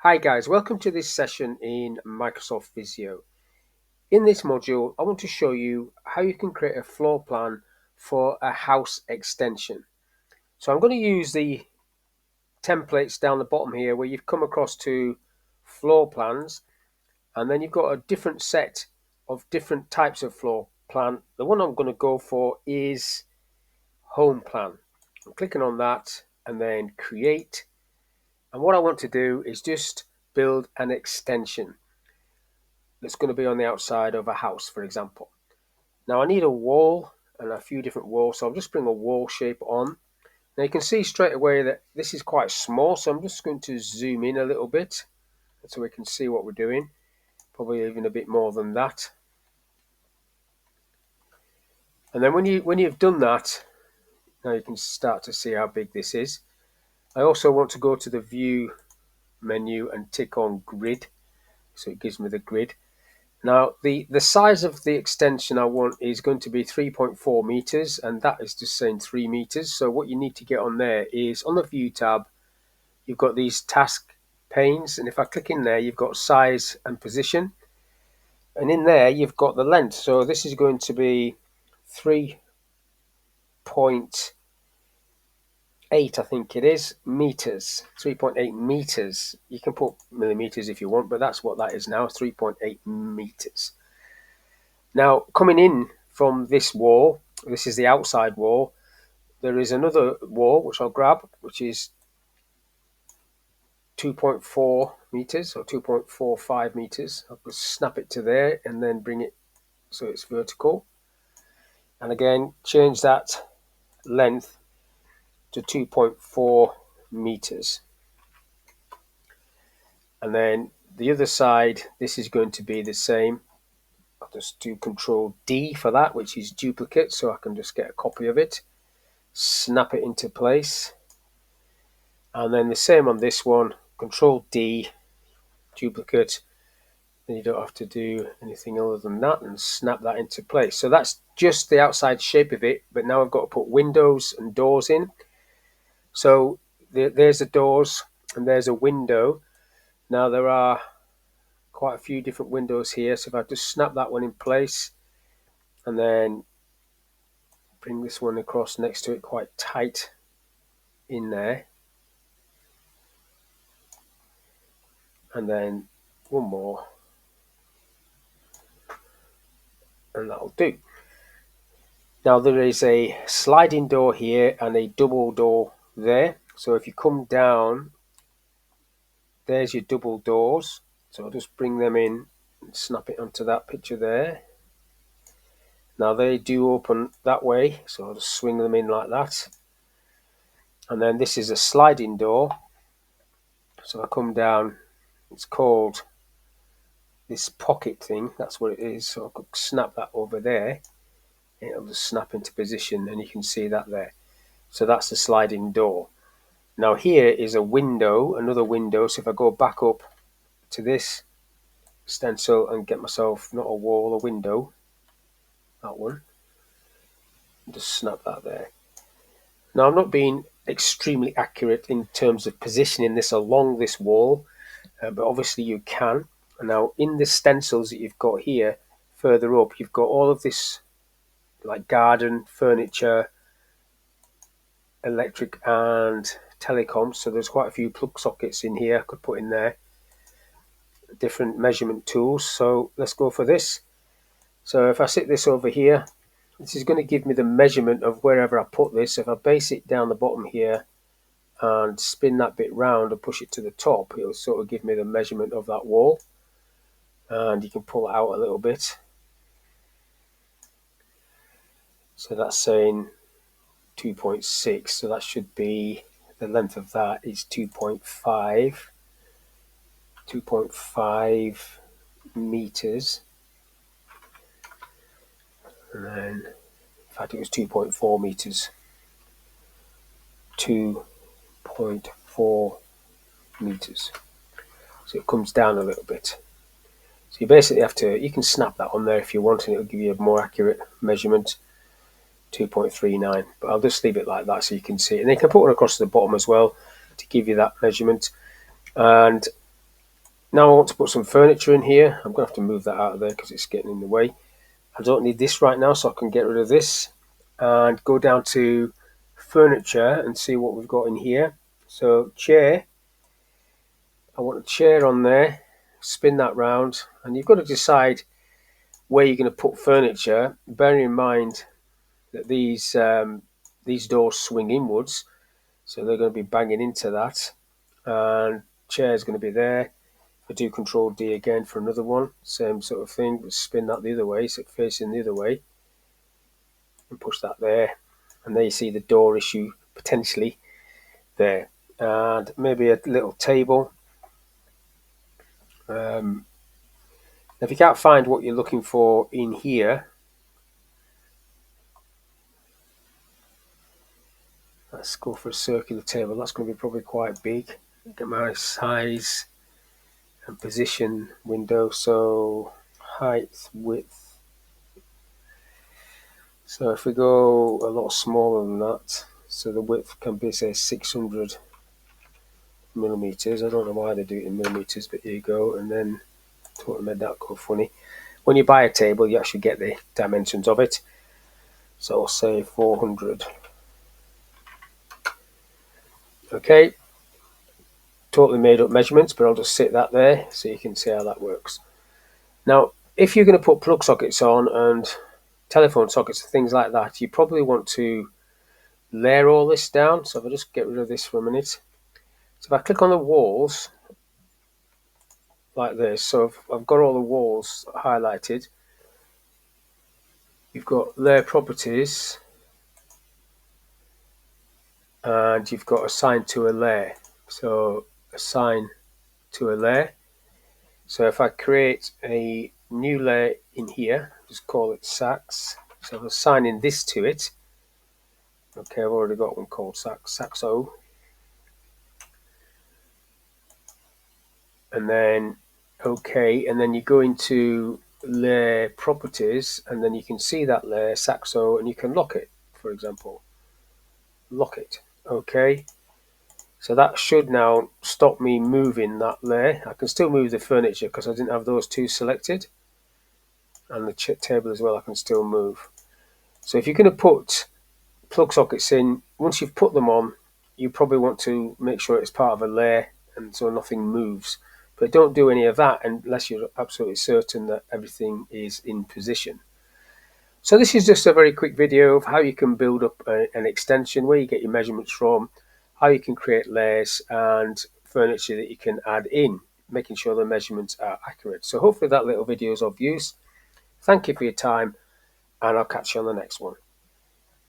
Hi guys, welcome to this session in Microsoft Visio. In this module, I want to show you how you can create a floor plan for a house extension. So I'm going to use the templates down the bottom here where you've come across to floor plans, and then you've got a different set of different types of floor plan. The one I'm going to go for is home plan. I'm clicking on that and then create. And what I want to do is just build an extension that's going to be on the outside of a house, for example. Now I need a wall and a few different walls, so I'll just bring a wall shape on. Now you can see straight away that this is quite small, so I'm just going to zoom in a little bit so we can see what we're doing, probably even a bit more than that. And then when you've done that, now you can start to see how big this is. I also want to go to the view menu and tick on grid, so it gives me the grid. Now, the size of the extension I want is going to be 3.4 meters, and that is just saying 3 meters. So what you need to get on there is on the View tab, you've got these task panes, and if I click in there, you've got size and position. And in there, you've got the length. So this is going to be 3.8, I think it is, meters. 3.8 meters. You can put millimeters if you want, but that's what that is now, 3.8 meters. Now, coming in from this wall, this is the outside wall, there is another wall which I'll grab, which is 2.4 meters or 2.45 meters. I'll just snap it to there and then bring it so it's vertical. And again, change that length to 2.4 meters. And then the other side, this is going to be the same. I'll just do Control D for that, which is duplicate, so I can just get a copy of it. Snap it into place, and then the same on this one, Control D, duplicate, then you don't have to do anything other than that, and snap that into place. So that's just the outside shape of it, but now I've got to put windows and doors in. So there's the doors and there's a window. Now there are quite a few different windows here, so if I just snap that one in place and then bring this one across next to it quite tight in there, and then one more, and that'll do. Now there is a sliding door here and a double door there, so if you come down, there's your double doors. So I'll just bring them in and snap it onto that picture there. Now they do open that way, so I'll just swing them in like that. And then this is a sliding door, so I come down, it's called this pocket thing, that's what it is. So I could snap that over there, it'll just snap into position, and you can see that there. So that's the sliding door. Now here is a window, another window. So if I go back up to this stencil and get myself not a wall, a window, that one, just snap that there. Now I'm not being extremely accurate in terms of positioning this along this wall, but obviously you can. And now in the stencils that you've got here, further up, you've got all of this like garden, furniture, electric and telecom. So there's quite a few plug sockets in here I could put in there, different measurement tools. So let's go for this. So if I sit this over here, this is going to give me the measurement of wherever I put this. If I base it down the bottom here and spin that bit round and push it to the top, it'll sort of give me the measurement of that wall. And you can pull it out a little bit. So that's saying 2.6, so that should be, the length of that is 2.5 meters. And then, in fact, it was 2.4 meters. 2.4 meters. So it comes down a little bit. So you basically have to, you can snap that on there if you want, and it'll give you a more accurate measurement. 2.39, but I'll just leave it like that so you can see it. And you can put one across the bottom as well to give you that measurement. And Now I want to put some furniture in here. I'm going to have to move that out of there because it's getting in the way. I don't need this right now, so I can get rid of this and go down to furniture and see what we've got in here. So chair, I want a chair on there, spin that round, and you've got to decide where you're going to put furniture, bearing in mind that these doors swing inwards, so they're going to be banging into that, and chair's going to be there. I do Control D again for another one, same sort of thing, but spin that the other way, so it's facing the other way, and push that there, and there you see the door issue potentially there, and maybe a little table. If you can't find what you're looking for in here, let's go for a circular table. That's going to be probably quite big. Get my size and position window, so height, width. So if we go a lot smaller than that, so the width can be say 600 millimeters. I don't know why they do it in millimeters, but here you go. And then totally made that go funny. When you buy a table, you actually get the dimensions of it. So I'll say 400. Okay, totally made up measurements, but I'll just sit that there so you can see how that works. Now, if you're going to put plug sockets on and telephone sockets and things like that, you probably want to layer all this down. So if I just get rid of this for a minute. So if I click on the walls like this, so if I've got all the walls highlighted, you've got layer properties, and you've got assign to a layer. So assign to a layer. So if I create a new layer in here, just call it Sax. So I'm assigning this to it. Okay, I've already got one called Saxo. And then okay, and then you go into layer properties, and then you can see that layer Saxo, and you can lock it, for example. Lock it. Okay. So that should now stop me moving that layer. I can still move the furniture because I didn't have those two selected. And the table as well I can still move. So if you're going to put plug sockets in, once you've put them on, you probably want to make sure it's part of a layer and so nothing moves. But don't do any of that unless you're absolutely certain that everything is in position. So this is just a very quick video of how you can build up an extension, where you get your measurements from, how you can create layers and furniture that you can add in, making sure the measurements are accurate. So hopefully that little video is of use. Thank you for your time, and I'll catch you on the next one.